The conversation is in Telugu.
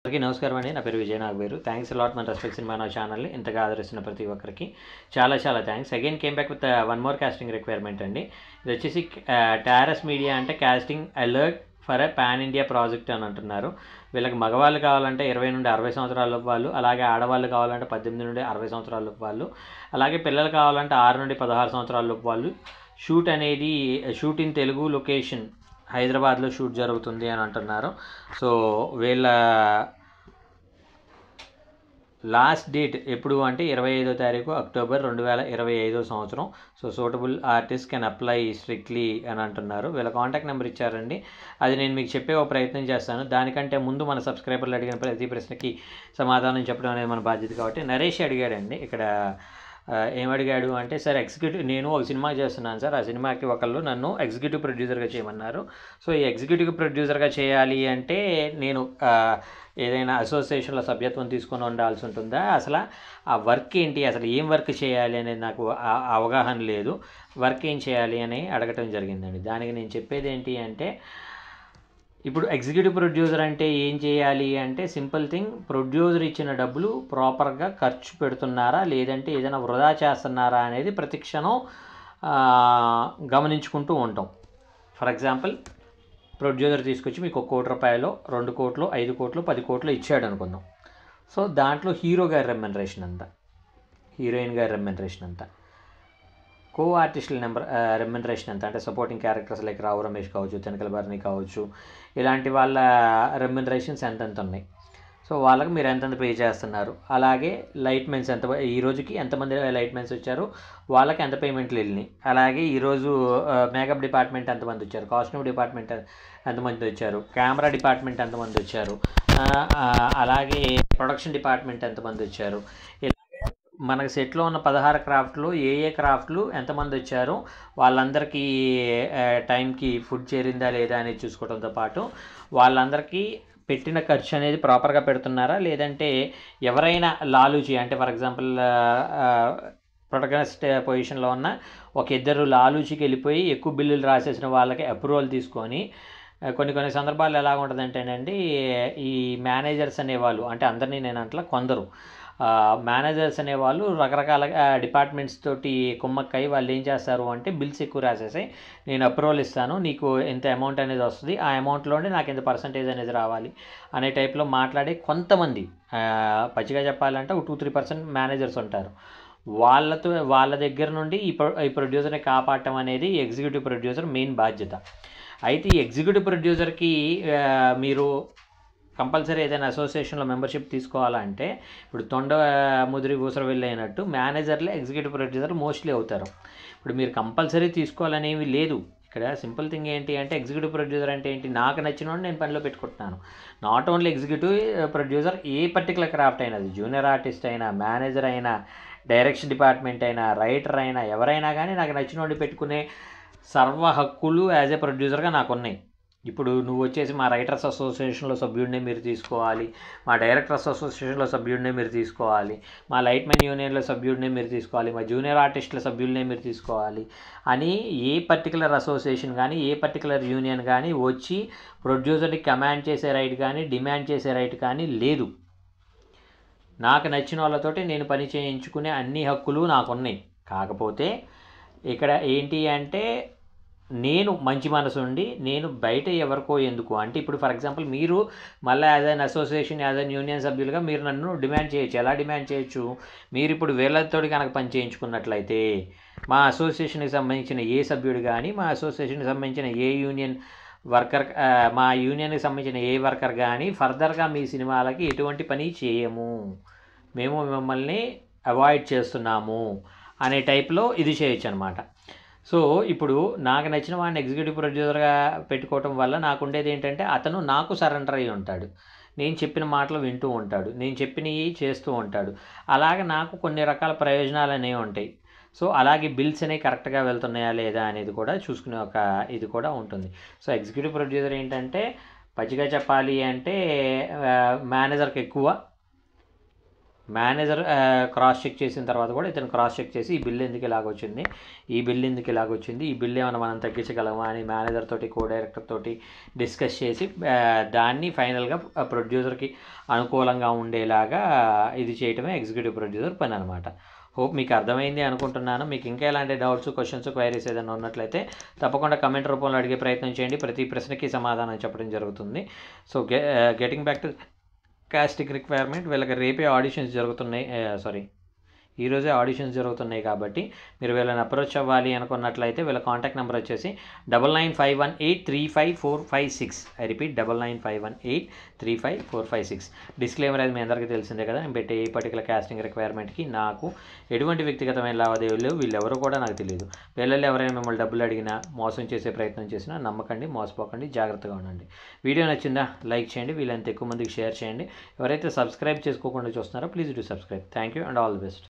అందరికీ నమస్కారం అండి. నా పేరు విజయ్ నాగవేరు. థ్యాంక్స్ అలాట్ మన రెస్పెక్ట్ సినిమా నా ఛానల్ని ఇంతగా ఆదరిస్తున్న ప్రతి ఒక్కరికి చాలా thanks. Again came back with one more casting requirement అండి. ఇది వచ్చేసి టారస్ మీడియా అంటే casting alert for a pan India project అని అంటున్నారు. వీళ్ళకి మగవాళ్ళు కావాలంటే 20 నుండి 60 సంవత్సరాల వాళ్ళు, అలాగే ఆడవాళ్ళు కావాలంటే 18 నుండి 60 సంవత్సరాల వాళ్ళు, అలాగే పిల్లలు కావాలంటే 6 నుండి 16 సంవత్సరాల వాళ్ళు. షూట్ ఇన్ తెలుగు లొకేషన్ హైదరాబాద్లో షూట్ జరుగుతుంది అని అంటున్నారు. సో వీళ్ళ లాస్ట్ డేట్ ఎప్పుడు అంటే 25వ తారీఖు అక్టోబర్ 2025 సంవత్సరం. So suitable artist can apply strictly అని అంటున్నారు. వీళ్ళ కాంటాక్ట్ నెంబర్ ఇచ్చారండి. అది నేను మీకు చెప్పే ఒక ప్రయత్నం చేస్తాను. దానికంటే ముందు మన సబ్స్క్రైబర్లు అడిగిన ప్రతి ప్రశ్నకి సమాధానం చెప్పడం అనేది మన బాధ్యత. కాబట్టి నరేష్ అడిగాడండి ఇక్కడ. ఏమడిగాడు అంటే, సార్ నేను ఒక సినిమా చేస్తున్నాను సార్, ఆ సినిమాకి ఒకళ్ళు నన్ను ఎగ్జిక్యూటివ్ ప్రొడ్యూసర్గా చేయమన్నారు. సో ఈ ఎగ్జిక్యూటివ్ ప్రొడ్యూసర్గా చేయాలి అంటే నేను ఏదైనా అసోసియేషన్లో సభ్యత్వం తీసుకొని ఉండాల్సి ఉంటుందా, అసలు ఆ వర్క్ ఏంటి, అసలు ఏం వర్క్ చేయాలి అనేది నాకు అవగాహన లేదు, వర్క్ ఏం చేయాలి అని అడగటం జరిగిందండి. దానికి నేను చెప్పేది ఏంటి అంటే, ఇప్పుడు ఎగ్జిక్యూటివ్ ప్రొడ్యూసర్ అంటే ఏం చేయాలి అంటే సింపుల్ థింగ్, ప్రొడ్యూసర్ ఇచ్చిన డబ్బులు ప్రాపర్గా ఖర్చు పెడుతున్నారా లేదంటే ఏదైనా వృధా చేస్తున్నారా అనేది ప్రతి క్షణం గమనించుకుంటూ ఉంటాం. ఫర్ ఎగ్జాంపుల్, ప్రొడ్యూసర్ తీసుకొచ్చి మీకు 1 కోటి రూపాయలు, 2 కోట్లు, 5 కోట్లు, 10 కోట్లు ఇచ్చాడు అనుకుందాం. సో దాంట్లో హీరో గారి రెమ్యునరేషన్ అంతా, హీరోయిన్ గారి రెమ్యునరేషన్ అంతా, కో ఆర్టిస్టుల రెమ్యునరేషన్ ఎంత అంటే supporting characters like Rao Ramesh కావచ్చు, తెనకల భరణి కావచ్చు, ఇలాంటి వాళ్ళ రెమ్యునరేషన్స్ ఎంతెంత ఉన్నాయి. సో వాళ్ళకి మీరు ఎంతెంత పే చేస్తున్నారు. అలాగే లైట్ మెన్స్ ఈ రోజుకి ఎంతమంది లైట్ మెన్స్ వచ్చారు, వాళ్ళకి ఎంత పేమెంట్లు వెళ్ళినాయి. అలాగే ఈరోజు మేకప్ డిపార్ట్మెంట్ ఎంతమంది వచ్చారు, కాస్ట్యూమ్ డిపార్ట్మెంట్ ఎంతమంది వచ్చారు, కెమెరా డిపార్ట్మెంట్ ఎంతమంది వచ్చారు, అలాగే ప్రొడక్షన్ డిపార్ట్మెంట్ ఎంతమంది వచ్చారు. మనకు సెట్లో ఉన్న 16 క్రాఫ్ట్లు ఏ క్రాఫ్ట్లు ఎంతమంది వచ్చారు, వాళ్ళందరికీ టైంకి ఫుడ్ చేరిందా లేదా అనేది చూసుకోవడంతో పాటు వాళ్ళందరికీ పెట్టిన ఖర్చు అనేది ప్రాపర్గా పెడుతున్నారా లేదంటే ఎవరైనా లాలూచి అంటే ఫర్ ఎగ్జాంపుల్ ప్రొటగనిస్ట్ పొజిషన్లో ఉన్న ఒక ఇద్దరు లాలూచికి వెళ్ళిపోయి ఎక్కువ బిల్లులు రాసేసిన వాళ్ళకి అప్రూవల్ తీసుకొని, కొన్ని సందర్భాల్లో ఎలా ఉంటుందంటేనండి, ఈ మేనేజర్స్ అనేవాళ్ళు, అంటే అందరినీ నేను అంటలా, కొందరు మేనేజర్స్ అనేవాళ్ళు రకరకాల డిపార్ట్మెంట్స్ తోటి కుమ్మక్కై వాళ్ళు ఏం చేస్తారు అంటే బిల్స్ ఎక్కువ రాసేసి నేను అప్రూవల్ ఇస్తాను, నీకు ఎంత అమౌంట్ అనేది వస్తుంది, ఆ అమౌంట్లోనే నాకు ఎంత పర్సంటేజ్ అనేది రావాలి అనే టైప్లో మాట్లాడే కొంతమంది, పచ్చిగా చెప్పాలంటే ఒక 2-3% మేనేజర్స్ ఉంటారు. వాళ్ళ దగ్గర నుండి ఈ ప్రొడ్యూసర్ని కాపాడటం అనేది ఎగ్జిక్యూటివ్ ప్రొడ్యూసర్ మెయిన్ బాధ్యత. అయితే ఈ ఎగ్జిక్యూటివ్ ప్రొడ్యూసర్కి మీరు కంపల్సరీ ఏదైనా అసోసియేషన్లో మెంబర్షిప్ తీసుకోవాలంటే, ఇప్పుడు తొండ ముదిరి ఊసర వెళ్ళినట్టు మేనేజర్లే ఎగ్జిక్యూటివ్ ప్రొడ్యూసర్ మోస్ట్లీ అవుతారు. ఇప్పుడు మీరు కంపల్సరీ తీసుకోవాలనేవి లేదు. ఇక్కడ సింపుల్ థింగ్ ఏంటి అంటే, ఎగ్జిక్యూటివ్ ప్రొడ్యూసర్ అంటే ఏంటి, నాకు నచ్చినోడు నేను పనిలో పెట్టుకుంటున్నాను. Not only executive producer, A particular craft అయినా, అది జూనియర్ ఆర్టిస్ట్ అయినా, మేనేజర్ అయినా, డైరెక్షన్ డిపార్ట్మెంట్ అయినా, రైటర్ అయినా, ఎవరైనా కానీ నాకు నచ్చినోడిని పెట్టుకునే సర్వ హక్కులు యాజ్ ఏ ప్రొడ్యూసర్గా నాకు ఉన్నాయి. ఇప్పుడు నువ్వు వచ్చేసి మా రైటర్స్ అసోసియేషన్లో సభ్యుడినే మీరు తీసుకోవాలి, మా డైరెక్టర్స్ అసోసియేషన్లో సభ్యుడినే మీరు తీసుకోవాలి, మా లైట్ మెన్ యూనియన్లో సభ్యుడినే మీరు తీసుకోవాలి, మా జూనియర్ ఆర్టిస్టుల సభ్యులనే మీరు తీసుకోవాలి అని ఏ పర్టికులర్ అసోసియేషన్ కానీ ఏ పర్టికులర్ యూనియన్ కానీ వచ్చి ప్రొడ్యూసర్ని కమాండ్ చేసే రైట్ కానీ డిమాండ్ చేసే రైట్ కానీ లేదు. నాకు నచ్చిన వాళ్ళతోటి నేను పని చేయించుకునే అన్ని హక్కులు నాకున్నాయి. కాకపోతే ఇక్కడ ఏంటి అంటే, నేను మంచి మనసు ఉండి నేను బయట ఎవరికో ఎందుకు అంటే, ఇప్పుడు ఫర్ ఎగ్జాంపుల్ మీరు మళ్ళీ as an association, as an union సభ్యులుగా మీరు నన్ను డిమాండ్ చేయొచ్చు. ఎలా డిమాండ్ చేయొచ్చు, మీరు ఇప్పుడు వీళ్ళతోటి కనుక పని చేయించుకున్నట్లయితే మా అసోసియేషన్కి సంబంధించిన ఏ సభ్యుడు కానీ, మా అసోసియేషన్కి సంబంధించిన ఏ యూనియన్ వర్కర్, మా యూనియన్కి సంబంధించిన ఏ వర్కర్ కానీ ఫర్దర్గా మీ సినిమాలకి ఎటువంటి పని చేయము, మేము మిమ్మల్ని అవాయిడ్ చేస్తున్నాము అనే టైప్లో ఇది చేయొచ్చు అనమాట. సో ఇప్పుడు నాకు నచ్చిన వాడిని ఎగ్జిక్యూటివ్ ప్రొడ్యూసర్గా పెట్టుకోవటం వల్ల నాకు ఉండేది ఏంటంటే, అతను నాకు సరెండర్ అయ్యి ఉంటాడు, నేను చెప్పిన మాటలు వింటూ ఉంటాడు, నేను చెప్పినవి చేస్తూ ఉంటాడు. అలాగే నాకు కొన్ని రకాల ప్రయోజనాలు అనేవి ఉంటాయి. సో అలాగే బిల్స్ అనేవి కరెక్ట్గా వెళ్తున్నాయా లేదా అనేది కూడా చూసుకునే ఒక ఇది కూడా ఉంటుంది. సో ఎగ్జిక్యూటివ్ ప్రొడ్యూసర్ ఏంటంటే, పచ్చిగా చెప్పాలి అంటే మేనేజర్కి ఎక్కువ, మేనేజర్ క్రాస్ చెక్ చేసిన తర్వాత కూడా ఇతను క్రాస్ చెక్ చేసి ఈ బిల్ ఎందుకు ఇలాగొచ్చింది, ఈ బిల్ ఎందుకు ఇలాగొచ్చింది, ఈ బిల్ ఏమైనా మనం తగ్గించగలమా అని మేనేజర్ తోటి కో డైరెక్టర్ తోటి డిస్కస్ చేసి దాన్ని ఫైనల్గా ప్రొడ్యూసర్కి అనుకూలంగా ఉండేలాగా ఇది చేయటమే ఎగ్జిక్యూటివ్ ప్రొడ్యూసర్ పని అనమాట. హోప్ మీకు అర్థమైంది అనుకుంటున్నాను. మీకు ఇంకా ఎలాంటి డౌట్స్, క్వశ్చన్స్, క్వైరీస్ ఏదైనా ఉన్నట్లయితే తప్పకుండా కమెంట్ రూపంలో అడిగే ప్రయత్నం చేయండి. ప్రతి ప్రశ్నకి సమాధానం చెప్పడం జరుగుతుంది. So getting back to casting requirement, వీళ్ళకి రేపే ఆడిషన్స్ జరుగుతున్నాయి, ఈరోజే ఆడిషన్స్ జరుగుతున్నాయి కాబట్టి మీరు వీళ్ళని అప్రోచ్ అవ్వాలి అనుకున్నట్లయితే వీళ్ళ కాంటాక్ట్ నెంబర్ వచ్చేసి 9951835456. I repeat 9951835456. డిస్క్లైమర్ అది మీ అందరికీ తెలిసిందే కదా. నేను పెట్టే ఏ పర్టికులర్ కాస్టింగ్ రిక్వైర్మెంట్కి నాకు ఎటువంటి వ్యక్తిగతమైన లావాదేవీలు వీళ్ళెవరూ కూడా నాకు తెలియదు. వీళ్ళల్లో ఎవరైనా మిమ్మల్ని డబ్బులు అడిగినా, మోసం చేసే ప్రయత్నం చేసినా నమ్మకండి, మోసపోకండి, జాగ్రత్తగా ఉండండి. వీడియో నచ్చిందా లైక్ చేయండి, వీళ్ళంత ఎక్కువ మందికి షేర్ చేయండి. ఎవరైతే సబ్స్క్రైబ్ చేసుకోకుండా చూస్తున్నారో please do subscribe. Thank you and all the best.